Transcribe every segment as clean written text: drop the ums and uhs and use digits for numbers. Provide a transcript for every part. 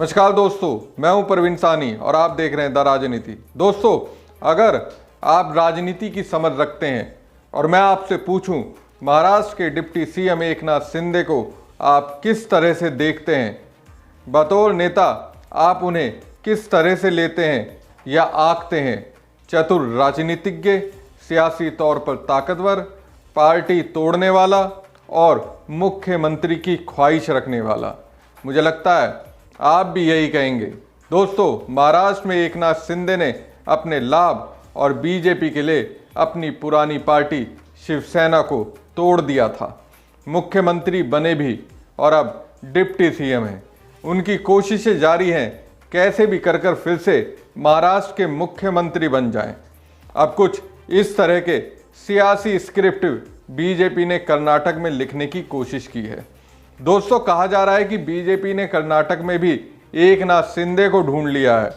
नमस्कार दोस्तों, मैं हूं प्रवीण सानी और आप देख रहे हैं द राजनीति। दोस्तों, अगर आप राजनीति की समझ रखते हैं और मैं आपसे पूछूं महाराष्ट्र के डिप्टी सीएम एकनाथ शिंदे को आप किस तरह से देखते हैं, बतौर नेता आप उन्हें किस तरह से लेते हैं या आंकते हैं? चतुर राजनीतिज्ञ, सियासी तौर पर ताकतवर, पार्टी तोड़ने वाला और मुख्यमंत्री की ख्वाहिश रखने वाला? मुझे लगता है आप भी यही कहेंगे। दोस्तों, महाराष्ट्र में एकनाथ शिंदे ने अपने लाभ और बीजेपी के लिए अपनी पुरानी पार्टी शिवसेना को तोड़ दिया था। मुख्यमंत्री बने भी और अब डिप्टी सीएम हैं। उनकी कोशिशें जारी हैं, कैसे भी कर कर फिर से महाराष्ट्र के मुख्यमंत्री बन जाएं। अब कुछ इस तरह के सियासी स्क्रिप्ट बीजेपी ने कर्नाटक में लिखने की कोशिश की है। दोस्तों, कहा जा रहा है कि बीजेपी ने कर्नाटक में भी एकनाथ शिंदे को ढूंढ लिया है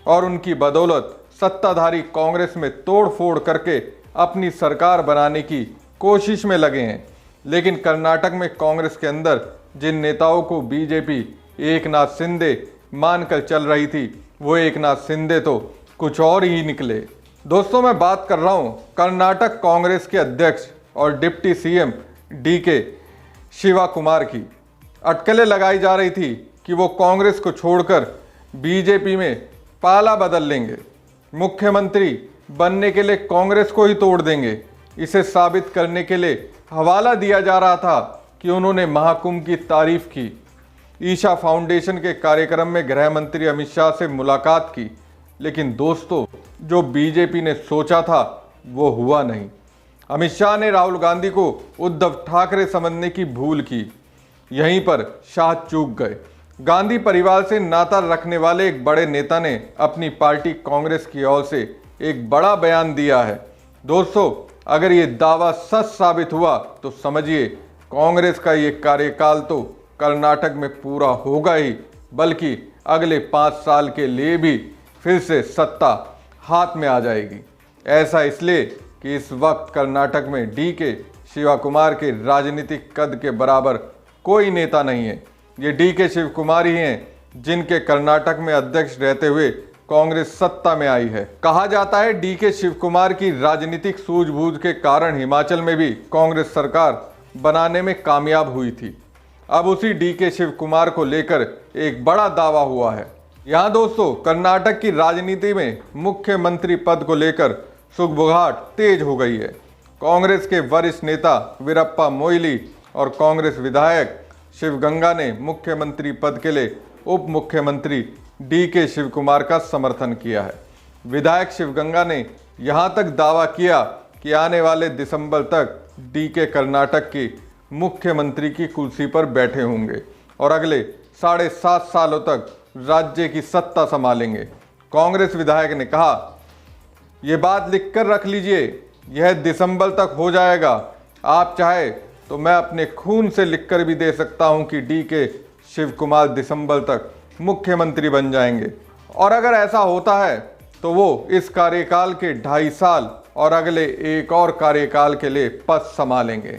और उनकी बदौलत सत्ताधारी कांग्रेस में तोड़-फोड़ करके अपनी सरकार बनाने की कोशिश में लगे हैं। लेकिन कर्नाटक में कांग्रेस के अंदर जिन नेताओं को बीजेपी एकनाथ शिंदे मानकर चल रही थी, वो एकनाथ शिंदे तो कुछ और ही निकले। दोस्तों, मैं बात कर रहा हूँ कर्नाटक कांग्रेस के अध्यक्ष और deputy CM DK Shivakumar की। अटकलें लगाई जा रही थी कि वो कांग्रेस को छोड़कर बीजेपी में पाला बदल लेंगे, मुख्यमंत्री बनने के लिए कांग्रेस को ही तोड़ देंगे। इसे साबित करने के लिए हवाला दिया जा रहा था कि उन्होंने महाकुंभ की तारीफ की, ईशा फाउंडेशन के कार्यक्रम में गृह मंत्री अमित शाह से मुलाकात की। लेकिन दोस्तों, जो बीजेपी ने सोचा था वो हुआ नहीं। अमित शाह ने राहुल गांधी को उद्धव ठाकरे समझने की भूल की, यहीं पर शाह चूक गए। गांधी परिवार से नाता रखने वाले एक बड़े नेता ने अपनी पार्टी कांग्रेस की ओर से एक बड़ा बयान दिया है। दोस्तों, अगर ये दावा सच साबित हुआ तो समझिए कांग्रेस का ये कार्यकाल तो कर्नाटक में पूरा होगा ही, बल्कि अगले 5 साल के लिए भी फिर से सत्ता हाथ में आ जाएगी। ऐसा इसलिए कि इस वक्त कर्नाटक में डीके शिवा कुमार के राजनीतिक कद के बराबर कोई नेता नहीं है। ये डीके शिव कुमार ही हैं जिनके कर्नाटक में अध्यक्ष रहते हुए कांग्रेस सत्ता में आई है। कहा जाता है डीके शिव कुमार की राजनीतिक सूझबूझ के कारण हिमाचल में भी कांग्रेस सरकार बनाने में कामयाब हुई थी। अब उसी डीके शिव कुमार को लेकर एक बड़ा दावा हुआ है। यहाँ दोस्तों, कर्नाटक की राजनीति में मुख्यमंत्री पद को लेकर सुगबुगाहट तेज हो गई है। कांग्रेस के वरिष्ठ नेता वीरप्पा मोइली और कांग्रेस विधायक शिवगंगा ने मुख्यमंत्री पद के लिए उप मुख्यमंत्री डीके शिव कुमार का समर्थन किया है। विधायक शिवगंगा ने यहां तक दावा किया कि आने वाले दिसंबर तक डीके कर्नाटक की मुख्यमंत्री की कुर्सी पर बैठे होंगे और अगले 7.5 सालों तक राज्य की सत्ता संभालेंगे। कांग्रेस विधायक ने कहा, ये बात लिख कर रख लीजिए, यह दिसंबर तक हो जाएगा। आप चाहे तो मैं अपने खून से लिखकर भी दे सकता हूं कि डीके शिव कुमार दिसंबर तक मुख्यमंत्री बन जाएंगे। और अगर ऐसा होता है तो वो इस कार्यकाल के 2.5 साल और अगले एक और कार्यकाल के लिए पद संभालेंगे।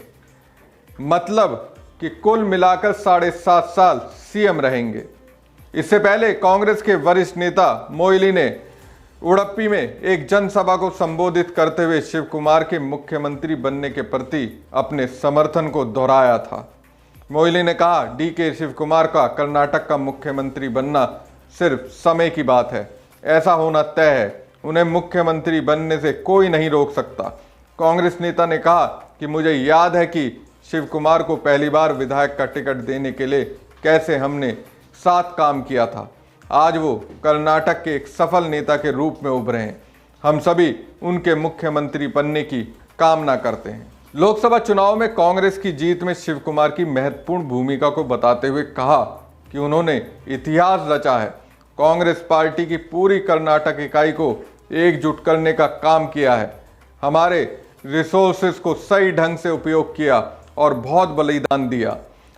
मतलब कि कुल मिलाकर 7.5 साल सीएम रहेंगे। इससे पहले कांग्रेस के वरिष्ठ नेता मोइली ने उडुपी में एक जनसभा को संबोधित करते हुए शिव कुमार के मुख्यमंत्री बनने के प्रति अपने समर्थन को दोहराया था। मोइली ने कहा, डीके शिव कुमार का कर्नाटक का मुख्यमंत्री बनना सिर्फ समय की बात है, ऐसा होना तय है, उन्हें मुख्यमंत्री बनने से कोई नहीं रोक सकता। कांग्रेस नेता ने कहा कि मुझे याद है कि शिव कुमार को पहली बार विधायक का टिकट देने के लिए कैसे हमने साथ काम किया था। आज वो कर्नाटक के एक सफल नेता के रूप में उभरे हैं। हम सभी उनके मुख्यमंत्री बनने की कामना करते हैं। लोकसभा चुनाव में कांग्रेस की जीत में शिव कुमार की महत्वपूर्ण भूमिका को बताते हुए कहा कि उन्होंने इतिहास रचा है। कांग्रेस पार्टी की पूरी कर्नाटक इकाई को एकजुट करने का काम किया है, हमारे रिसोर्सेज को सही ढंग से उपयोग किया और बहुत बलिदान दिया।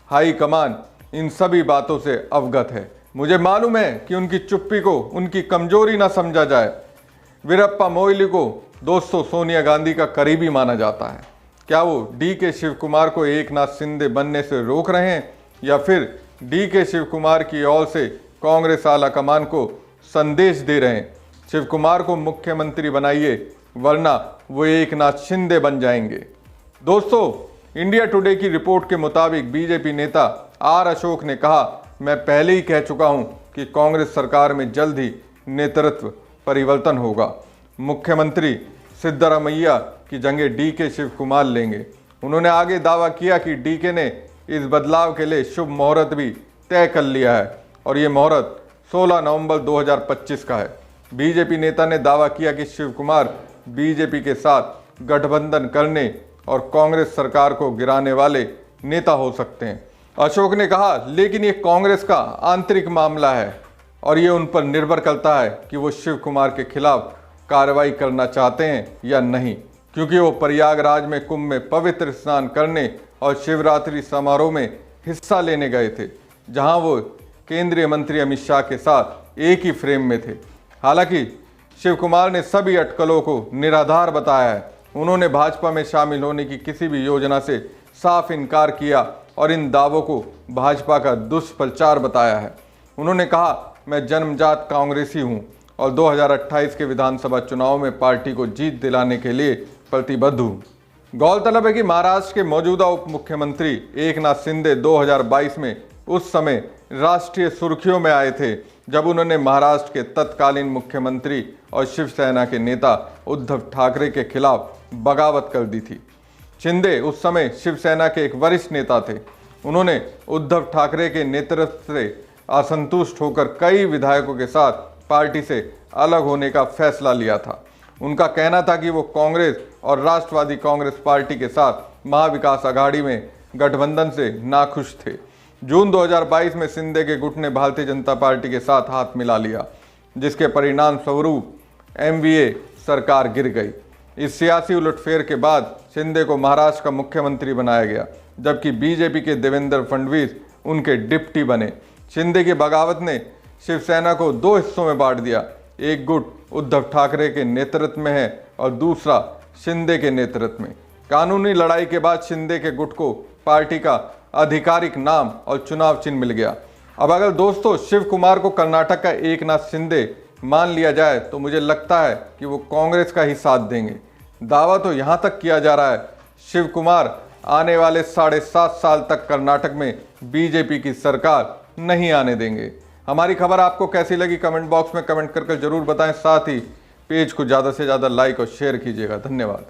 हाईकमान इन सभी बातों से अवगत है। मुझे मालूम है कि उनकी चुप्पी को उनकी कमजोरी ना समझा जाए। वीरप्पा मोइली को दोस्तों सोनिया गांधी का करीबी माना जाता है। क्या वो डीके शिव कुमार को एकनाथ शिंदे बनने से रोक रहे हैं या फिर डीके शिव कुमार की ओर से कांग्रेस आला कमान को संदेश दे रहे हैं, शिव कुमार को मुख्यमंत्री बनाइए वरना वो एकनाथ शिंदे बन जाएंगे। दोस्तों, इंडिया टुडे की रिपोर्ट के मुताबिक बीजेपी नेता आर अशोक ने कहा, मैं पहले ही कह चुका हूं कि कांग्रेस सरकार में जल्द ही नेतृत्व परिवर्तन होगा। मुख्यमंत्री सिद्धरामैया की जगह डीके शिव कुमार लेंगे। उन्होंने आगे दावा किया कि डीके ने इस बदलाव के लिए शुभ मुहूर्त भी तय कर लिया है और ये मुहूर्त 16 नवंबर 2025 का है। बीजेपी नेता ने दावा किया कि शिव कुमार बीजेपी के साथ गठबंधन करने और कांग्रेस सरकार को गिराने वाले नेता हो सकते हैं। अशोक ने कहा, लेकिन ये कांग्रेस का आंतरिक मामला है और ये उन पर निर्भर करता है कि वो शिव कुमार के खिलाफ कार्रवाई करना चाहते हैं या नहीं, क्योंकि वो प्रयागराज में कुंभ में पवित्र स्नान करने और शिवरात्रि समारोह में हिस्सा लेने गए थे, जहां वो केंद्रीय मंत्री अमित शाह के साथ एक ही फ्रेम में थे। हालांकि शिव कुमार ने सभी अटकलों को निराधार बताया है। उन्होंने भाजपा में शामिल होने की किसी भी योजना से साफ इनकार किया और इन दावों को भाजपा का दुष्प्रचार बताया है। उन्होंने कहा, मैं जन्मजात कांग्रेसी हूं और 2028 के विधानसभा चुनाव में पार्टी को जीत दिलाने के लिए प्रतिबद्ध हूं। गौरतलब है कि महाराष्ट्र के मौजूदा उप मुख्यमंत्री एकनाथ शिंदे 2022 में उस समय राष्ट्रीय सुर्खियों में आए थे जब उन्होंने महाराष्ट्र के तत्कालीन मुख्यमंत्री और शिवसेना के नेता उद्धव ठाकरे के खिलाफ बगावत कर दी थी। शिंदे उस समय शिवसेना के एक वरिष्ठ नेता थे। उन्होंने उद्धव ठाकरे के नेतृत्व से असंतुष्ट होकर कई विधायकों के साथ पार्टी से अलग होने का फैसला लिया था। उनका कहना था कि वो कांग्रेस और राष्ट्रवादी कांग्रेस पार्टी के साथ महाविकास आघाड़ी में गठबंधन से नाखुश थे। जून 2022 में शिंदे के गुट ने भारतीय जनता पार्टी के साथ हाथ मिला लिया, जिसके परिणाम स्वरूप एमवीए सरकार गिर गई। इस सियासी उलटफेर के बाद शिंदे को महाराष्ट्र का मुख्यमंत्री बनाया गया, जबकि बीजेपी के देवेंद्र फडणवीस उनके डिप्टी बने। शिंदे की बगावत ने शिवसेना को दो हिस्सों में बांट दिया। एक गुट उद्धव ठाकरे के नेतृत्व में है और दूसरा शिंदे के नेतृत्व में। कानूनी लड़ाई के बाद शिंदे के गुट को पार्टी का आधिकारिक नाम और चुनाव चिन्ह मिल गया। अब अगर दोस्तों शिव कुमार को कर्नाटक का एकनाथ शिंदे मान लिया जाए तो मुझे लगता है कि वो कांग्रेस का ही साथ देंगे। दावा तो यहाँ तक किया जा रहा है, शिव कुमार आने वाले 7.5 साल तक कर्नाटक में बीजेपी की सरकार नहीं आने देंगे। हमारी खबर आपको कैसी लगी कमेंट बॉक्स में कमेंट करके जरूर बताएं। साथ ही पेज को ज़्यादा से ज़्यादा लाइक और शेयर कीजिएगा। धन्यवाद।